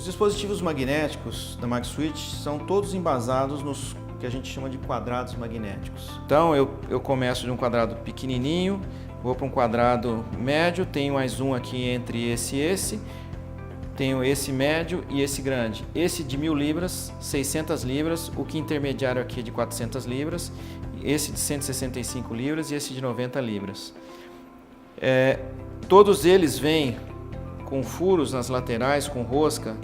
dispositivos magnéticos da MagSwitch são todos embasados nos que a gente chama de quadrados magnéticos. Então eu começo de um quadrado pequenininho, vou para um quadrado médio, tenho mais um aqui entre esse e esse, tenho esse médio e esse grande. Esse de 1000 libras, 600 libras, o que intermediário aqui é de 400 libras, esse de 165 libras e esse de 90 libras. Todos eles vêm com furos nas laterais, com rosca,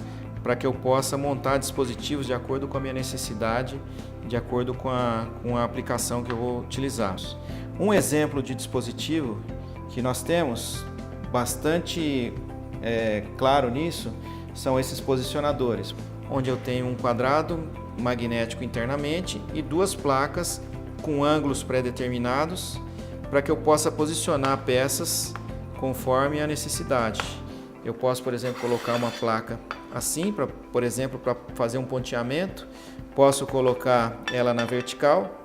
para que eu possa montar dispositivos de acordo com a minha necessidade, de acordo com a aplicação que eu vou utilizar. Um exemplo de dispositivo que nós temos bastante claro nisso são esses posicionadores, onde eu tenho um quadrado magnético internamente e duas placas com ângulos pré-determinados para que eu possa posicionar peças conforme a necessidade. Eu posso, por exemplo, colocar uma placa assim, por exemplo, para fazer um ponteamento, posso colocar ela na vertical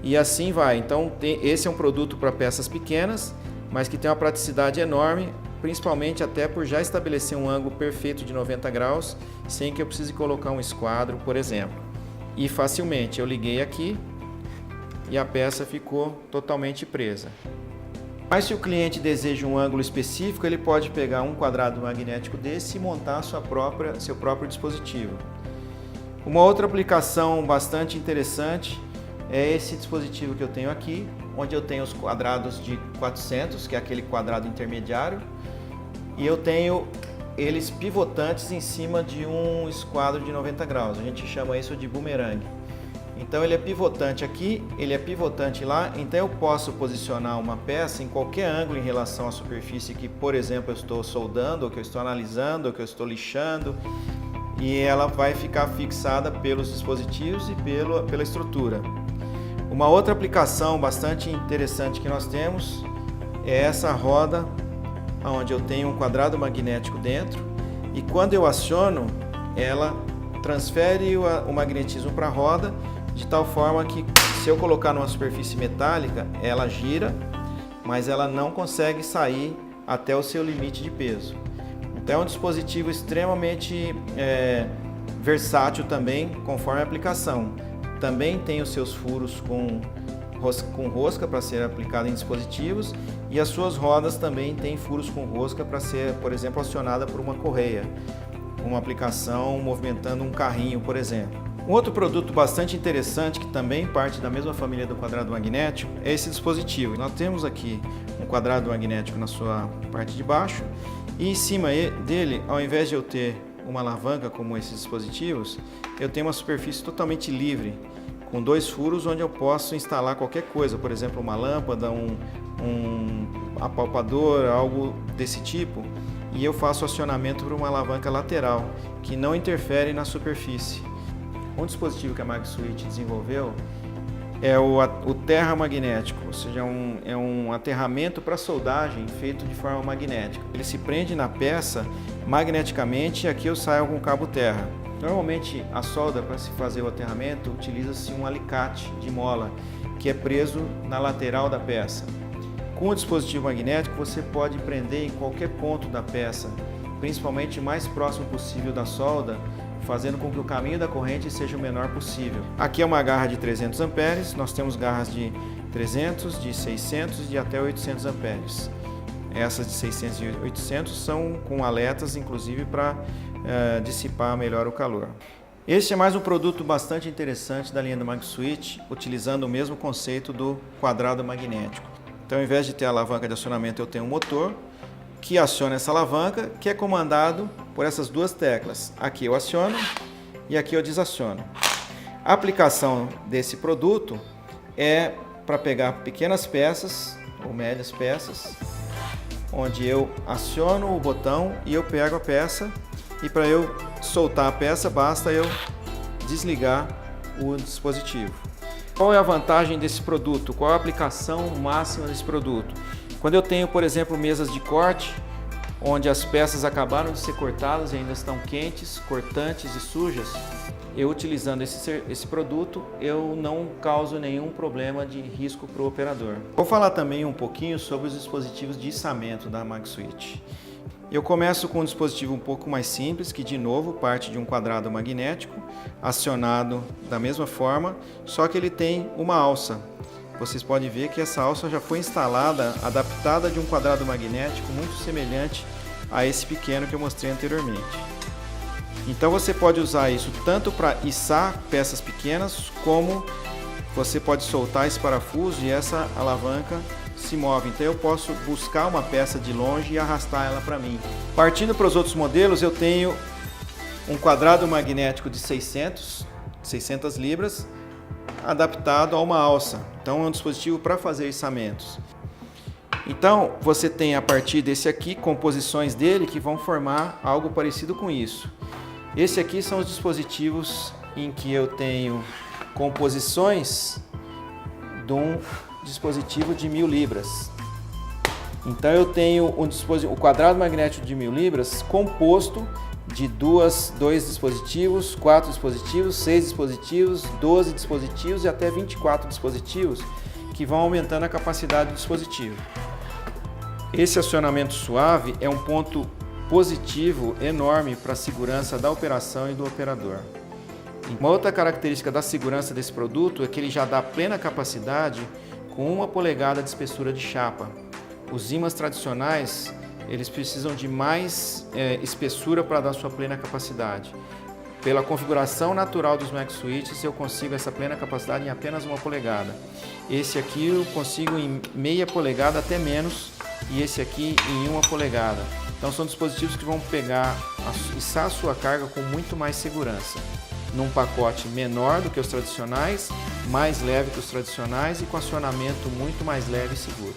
e assim vai. Então, esse é um produto para peças pequenas, mas que tem uma praticidade enorme, principalmente até por já estabelecer um ângulo perfeito de 90 graus, sem que eu precise colocar um esquadro, por exemplo. E facilmente eu liguei aqui e a peça ficou totalmente presa. Mas se o cliente deseja um ângulo específico, ele pode pegar um quadrado magnético desse e montar seu próprio dispositivo. Uma outra aplicação bastante interessante é esse dispositivo que eu tenho aqui, onde eu tenho os quadrados de 400, que é aquele quadrado intermediário, e eu tenho eles pivotantes em cima de um esquadro de 90 graus. A gente chama isso de bumerangue. Então ele é pivotante aqui, ele é pivotante lá, então eu posso posicionar uma peça em qualquer ângulo em relação à superfície que, por exemplo, eu estou soldando, ou que eu estou analisando, ou que eu estou lixando, e ela vai ficar fixada pelos dispositivos e pela estrutura. Uma outra aplicação bastante interessante que nós temos é essa roda, onde eu tenho um quadrado magnético dentro, e quando eu aciono, ela transfere o magnetismo para a roda, de tal forma que se eu colocar numa superfície metálica, ela gira, mas ela não consegue sair até o seu limite de peso. Então é um dispositivo extremamente versátil também, conforme a aplicação. Também tem os seus furos com rosca para ser aplicado em dispositivos e as suas rodas também têm furos com rosca para ser, por exemplo, acionada por uma correia. Uma aplicação movimentando um carrinho, por exemplo. Um outro produto bastante interessante, que também parte da mesma família do quadrado magnético, é esse dispositivo. Nós temos aqui um quadrado magnético na sua parte de baixo e em cima dele, ao invés de eu ter uma alavanca como esses dispositivos, eu tenho uma superfície totalmente livre, com dois furos onde eu posso instalar qualquer coisa, por exemplo, uma lâmpada, um apalpador, algo desse tipo, e eu faço acionamento por uma alavanca lateral, que não interfere na superfície. Um dispositivo que a MagSwitch desenvolveu é o terra magnético, ou seja, é um aterramento para soldagem feito de forma magnética. Ele se prende na peça magneticamente e aqui eu saio com o cabo terra. Normalmente a solda, para se fazer o aterramento, utiliza-se um alicate de mola que é preso na lateral da peça. Com o dispositivo magnético você pode prender em qualquer ponto da peça, principalmente o mais próximo possível da solda, fazendo com que o caminho da corrente seja o menor possível. Aqui é uma garra de 300 amperes, nós temos garras de 300, de 600 e de até 800 amperes. Essas de 600 e 800 são com aletas, inclusive, para dissipar melhor o calor. Este é mais um produto bastante interessante da linha da MagSwitch, utilizando o mesmo conceito do quadrado magnético. Então, ao invés de ter a alavanca de acionamento, eu tenho um motor que aciona essa alavanca, que é comandado por essas duas teclas. Aqui eu aciono e aqui eu desaciono. A aplicação desse produto é para pegar pequenas peças ou médias peças, onde eu aciono o botão e eu pego a peça, e para eu soltar a peça basta eu desligar o dispositivo. Qual é a vantagem desse produto? Qual é a aplicação máxima desse produto? Quando eu tenho, por exemplo, mesas de corte, onde as peças acabaram de ser cortadas e ainda estão quentes, cortantes e sujas, eu utilizando esse produto, eu não causo nenhum problema de risco para o operador. Vou falar também um pouquinho sobre os dispositivos de içamento da MagSwitch. Eu começo com um dispositivo um pouco mais simples, que de novo parte de um quadrado magnético, acionado da mesma forma, só que ele tem uma alça. Vocês podem ver que essa alça já foi instalada, adaptada de um quadrado magnético muito semelhante a esse pequeno que eu mostrei anteriormente. Então você pode usar isso tanto para içar peças pequenas, como você pode soltar esse parafuso e essa alavanca se move. Então eu posso buscar uma peça de longe e arrastar ela para mim. Partindo para os outros modelos, eu tenho um quadrado magnético de 600 libras, adaptado a uma alça. Então é um dispositivo para fazer içamentos. Então você tem a partir desse aqui composições dele que vão formar algo parecido com isso. Esse aqui são os dispositivos em que eu tenho composições de um dispositivo de 1000 libras. Então eu tenho o quadrado magnético de 1000 libras composto de dois dispositivos, 4 dispositivos, 6 dispositivos, 12 dispositivos e até 24 dispositivos, que vão aumentando a capacidade do dispositivo. Esse acionamento suave é um ponto positivo enorme para a segurança da operação e do operador. Uma outra característica da segurança desse produto é que ele já dá plena capacidade com 1 polegada de espessura de chapa. Os ímãs tradicionais, eles precisam de mais espessura para dar sua plena capacidade. Pela configuração natural dos MagSwitches, eu consigo essa plena capacidade em apenas 1 polegada. Esse aqui eu consigo em meia polegada até menos, e esse aqui em 1 polegada. Então são dispositivos que vão pegar, içar a sua carga com muito mais segurança, num pacote menor do que os tradicionais, mais leve que os tradicionais e com acionamento muito mais leve e seguro.